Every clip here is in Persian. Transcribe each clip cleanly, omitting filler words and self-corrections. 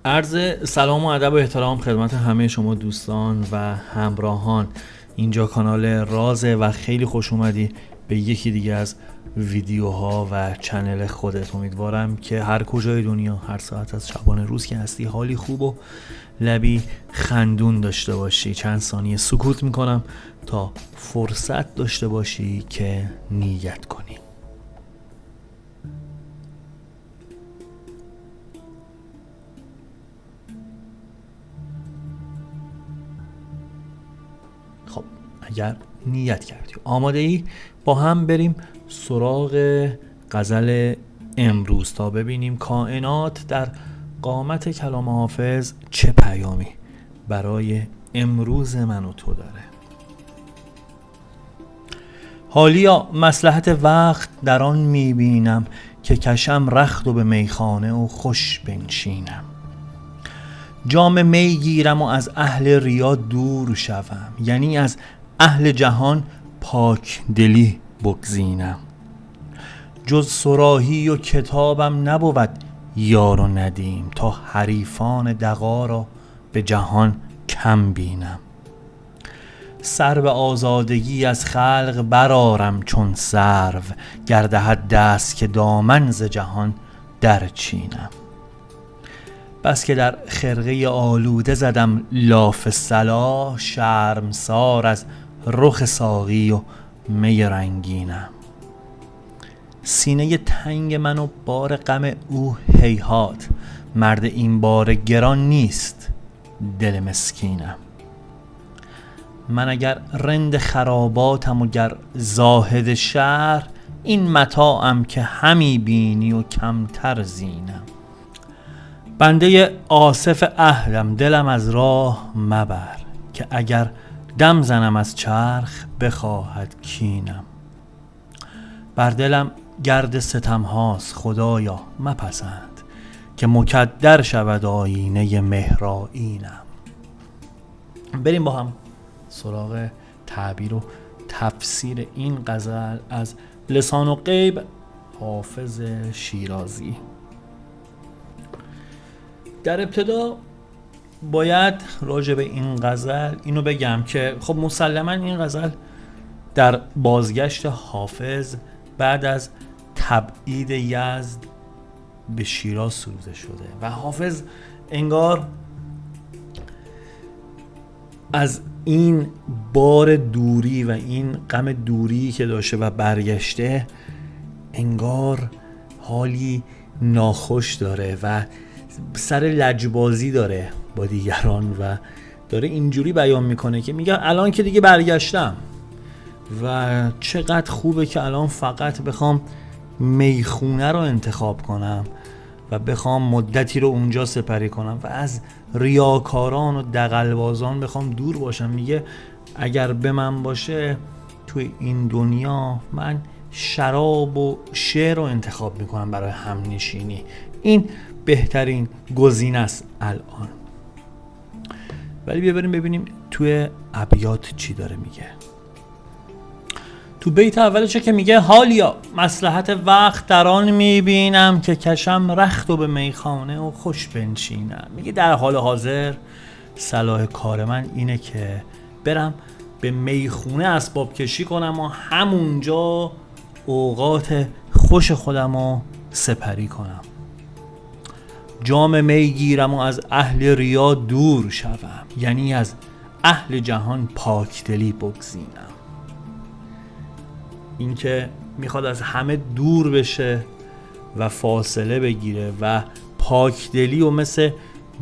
عرض سلام و ادب و احترام خدمت همه شما دوستان و همراهان. اینجا کانال رازه و خیلی خوش اومدی به یکی دیگه از ویدیوها و چنل خودت. امیدوارم که هر کجای دنیا، هر ساعت از شبانه روز که هستی، حالی خوب و لبی خندون داشته باشی. چند ثانیه سکوت میکنم تا فرصت داشته باشی که نیت کنی. خب اگر نیت کردی آماده ای، با هم بریم سراغ غزل امروز تا ببینیم کائنات در قامت کلام حافظ چه پیامی برای امروز من و تو داره. حالیا مصلحت وقت در آن میبینم که کشم رخت و به میخانه و خوش بنشینم. جام می گیرم و از اهل ریا دور شوم، یعنی از اهل جهان پاک دلی بگزینم. جز صراحی و کتابم نبود یار و ندیم، تا حریفان دغا را به جهان کم بینم. سر به آزادگی از خلق برآرم چون سرو، گر دهد دست که دامن ز جهان در چینم. بس که در خرقه آلوده زدم لاف صلاح، شرمسار از رخ ساقی و می رنگینم. سینه تنگ من و بار غم او هیهات، مرد این بار گران نیست دل مسکینم. من اگر رند خراباتم و گر زاهد شهر، این متاعم که همی بینی و کمتر زینم. بنده آصف عهدم دلم از راه مبر، که اگر دم زنم از چرخ بخواهد کینم. بر دلم گرد ستم هاست خدایا مپسند، که مکدر شود آینه مهرآیینم. بریم با هم سراغ تعبیر و تفسیر این غزل از لسان الغیب حافظ شیرازی. در ابتدا باید راجع به این غزل اینو بگم که خب مسلما این غزل در بازگشت حافظ بعد از تبعید یزد به شیراز سروده شده و حافظ انگار از این بار دوری و این غم دوری که داشته و برگشته انگار حالی ناخوش داره و سر لجبازی داره با دیگران و داره اینجوری بیان میکنه که میگه الان که دیگه برگشتم و چقدر خوبه که الان فقط بخوام میخونه رو انتخاب کنم و بخوام مدتی رو اونجا سپری کنم و از ریاکاران و دغلبازان بخوام دور باشم. میگه اگر به من باشه توی این دنیا، من شراب و شعر رو انتخاب میکنم برای همنشینی. این بهترین گزینه است الان. ولی بیا بریم ببینیم توی ابیات چی داره میگه. تو بیت اولشه که میگه حالیا مصلحت وقت در آن میبینم، که کشم رخت و به میخانه و خوش بنشینم. میگه در حال حاضر صلاح کار من اینه که برم به میخونه اسباب کشی کنم و همونجا اوقات خوش خودم رو سپری کنم. جام می گیرم و از اهل ریا دور شوم، یعنی از اهل جهان پاکدلی بگزینم. این که میخواد از همه دور بشه و فاصله بگیره و پاکدلی و مثل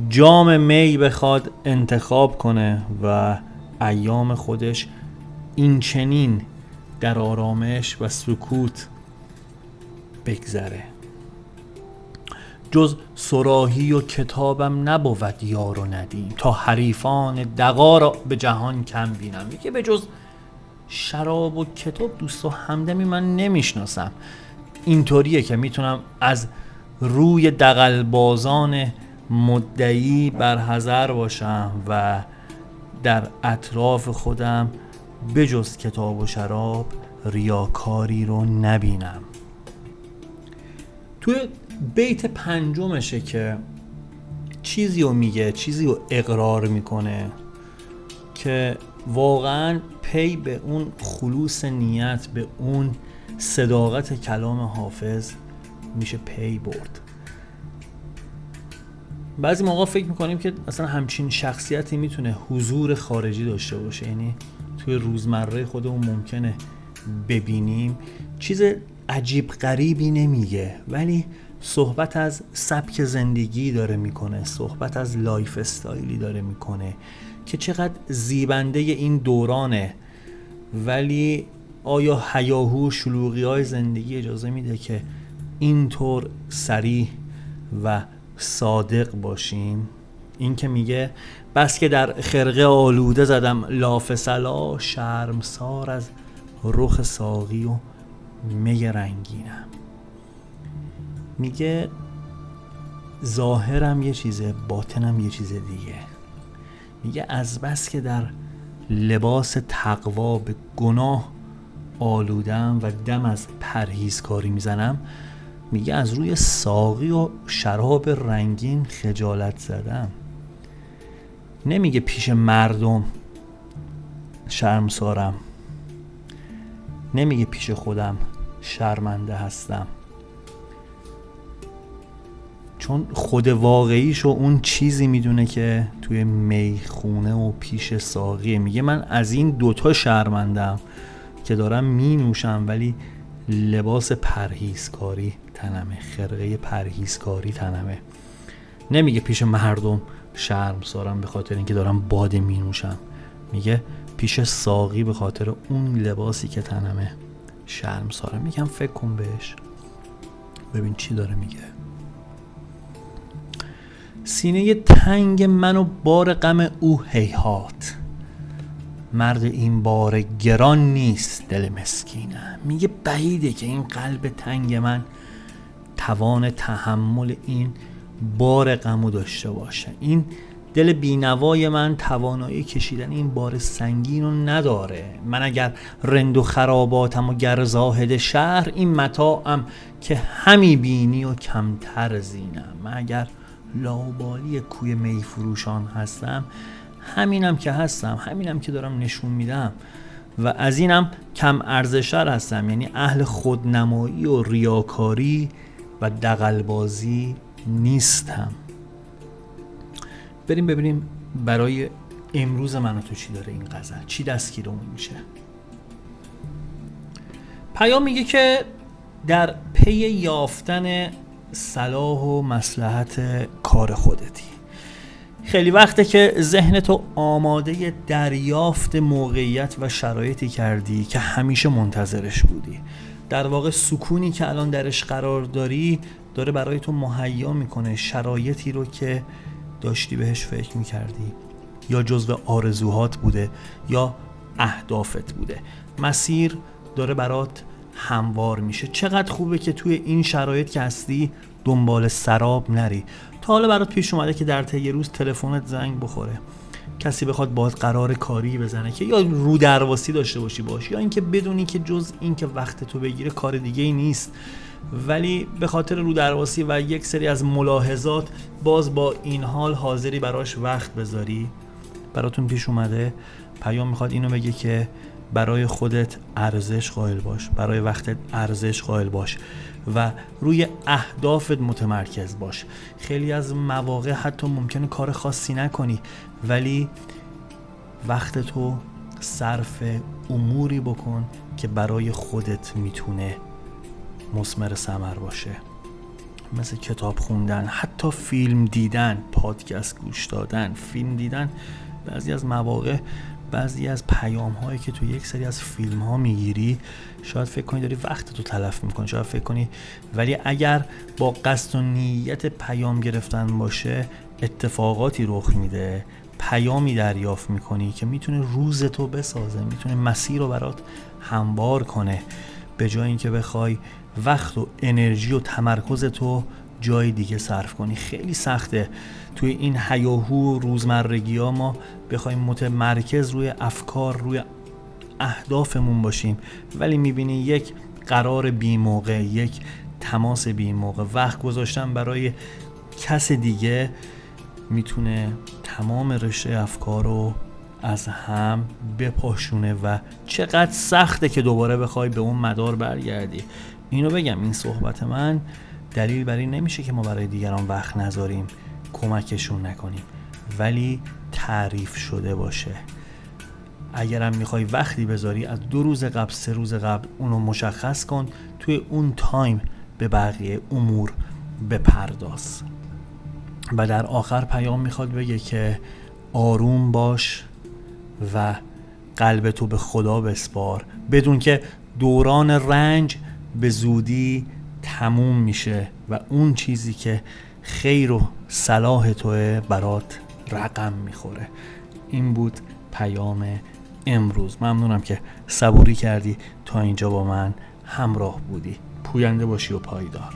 جام می بخواد انتخاب کنه و ایام خودش این چنین در آرامش و سکوت بگذره. جز صراحی و کتابم نبود یار و ندیم، تا حریفان دغا را به جهان کم بینم. میگه به جز شراب و کتاب دوست و همدمی من نمیشناسم. اینطوریه که میتونم از روی دغلبازان مدعی برحذر باشم و در اطراف خودم بجز کتاب و شراب ریاکاری رو نبینم. توی بیت پنجمشه که چیزی رو میگه، چیزی رو اقرار میکنه که واقعا پی به اون خلوص نیت، به اون صداقت کلام حافظ میشه پی برد. بعضی موقع فکر میکنیم که اصلا همچین شخصیتی میتونه حضور خارجی داشته باشه، یعنی توی روزمره خودمون ممکنه ببینیم. چیز عجیب غریبی نمیگه، ولی صحبت از سبک زندگی داره میکنه، صحبت از لایف استایلی داره میکنه که چقدر زیبنده این دورانه. ولی آیا هیاهو شلوغی های زندگی اجازه میده که اینطور صریح و صادق باشیم؟ این که میگه بس که در خرقه آلوده زدم لاف سلا، شرمسار از رخ ساقی و می رنگینم. میگه ظاهرم یه چیزه، باطنم یه چیز دیگه. میگه از بس که در لباس تقوا به گناه آلودم و دم از پرهیزکاری میزنم، میگه از روی ساقی و شراب رنگین خجالت زدم. نمیگه پیش مردم شرمسارم، نمیگه پیش خودم شرمنده هستم، چون خود واقعیشو اون چیزی میدونه که توی میخونه و پیش ساقیه. میگه من از این دوتا شرمندم که دارم می نوشم ولی لباس پرهیزکاری تنمه، خرقه پرهیزکاری تنمه. نمیگه پیش مردم شرمسارم به خاطر اینکه دارم باده می نوشم، میگه پیش ساقی به خاطر اون لباسی که تنمه شرمسارم. میگم فکر کن بهش، ببین چی داره میگه. سینه تنگ من و بار غم او هیهات، مرد این بار گران نیست دل مسکینم. میگه بعیده که این قلب تنگ من توان تحمل این بار غمو داشته باشه. این دل بینوای من توانایی کشیدن این بار سنگین رو نداره. من اگر رند و خراباتم و گر زاهد شهر، این متاعم که همی بینی و کمتر زینم. من اگر لاابالی کوی می فروشان هستم، همینم که هستم، همینم که دارم نشون میدم و از اینم کم ارزش‌تر هستم. یعنی اهل خودنمایی و ریاکاری و دغل‌بازی نیستم. بریم ببینیم برای امروز من و تو چی داره این غزل، چی دستگیرمون میشه. پیام میگه که در پی یافتن صلاح و مصلحت کار خودتی. خیلی وقته که ذهنتو آماده دریافت موقعیت و شرایطی کردی که همیشه منتظرش بودی. در واقع سکونی که الان درش قرار داری داره برای تو مهیا میکنه شرایطی رو که داشتی بهش فکر میکردی، یا جزو آرزوهات بوده یا اهدافت بوده. مسیر داره برات هموار میشه. چقدر خوبه که توی این شرایط که هستی دنبال سراب نری. تا حالا برات پیش اومده که در طی روز تلفنت زنگ بخوره، کسی بخواد باهات قرار کاری بزنه که یا رو درواسی داشته باشی باش، یا اینکه بدونی که جز این که وقت تو بگیره کار دیگه ای نیست، ولی به خاطر رو درواسی و یک سری از ملاحظات باز با این حال حاضری براش وقت بذاری؟ براتون پیش اومده پیام میخواد اینو بگه که برای خودت ارزش قائل باش، برای وقتت ارزش قائل باش و روی اهدافت متمرکز باش. خیلی از مواقع حتی ممکنه کار خاصی نکنی، ولی وقتتو صرف اموری بکن که برای خودت میتونه مثمر ثمر باشه، مثل کتاب خوندن، حتی فیلم دیدن، پادکست گوش دادن، فیلم دیدن. بعضی از مواقع بعضی از پیام هایی که تو یک سری از فیلم ها میگیری شاید فکر کنی داری وقت تو تلف میکنی، شاید فکر کنی، ولی اگر با قصد و نیت پیام گرفتن باشه اتفاقاتی رخ میده، پیامی دریافت میکنی که میتونه روز تو بسازه، میتونه مسیر رو برات هموار کنه، به جای اینکه بخوای وقت و انرژی و تمرکز تو جای دیگه صرف کنی. خیلی سخته توی این هیاهو روزمرگی ها ما بخوایم متمرکز روی افکار، روی اهدافمون باشیم، ولی میبینی یک قرار بی موقع، یک تماس بی موقع، وقت گذاشتن برای کس دیگه میتونه تمام رشته افکار رو از هم بپاشونه و چقدر سخته که دوباره بخوای به اون مدار برگردی. اینو بگم، این صحبت من دلیل بر این نمیشه که ما برای دیگران وقت نذاریم، کمکشون نکنیم، ولی تعریف شده باشه. اگرم میخوای وقتی بذاری از 2 روز قبل 3 روز قبل اونو مشخص کن، توی اون تایم به بقیه امور بپرداز. و در آخر پیام میخواد بگه که آروم باش و قلبتو به خدا بسپار، بدون که دوران رنج به زودی تموم میشه و اون چیزی که خیر و صلاح توه برات رقم میخوره. این بود پیام امروز. ممنونم که صبوری کردی تا اینجا با من همراه بودی. پوینده باشی و پایدار.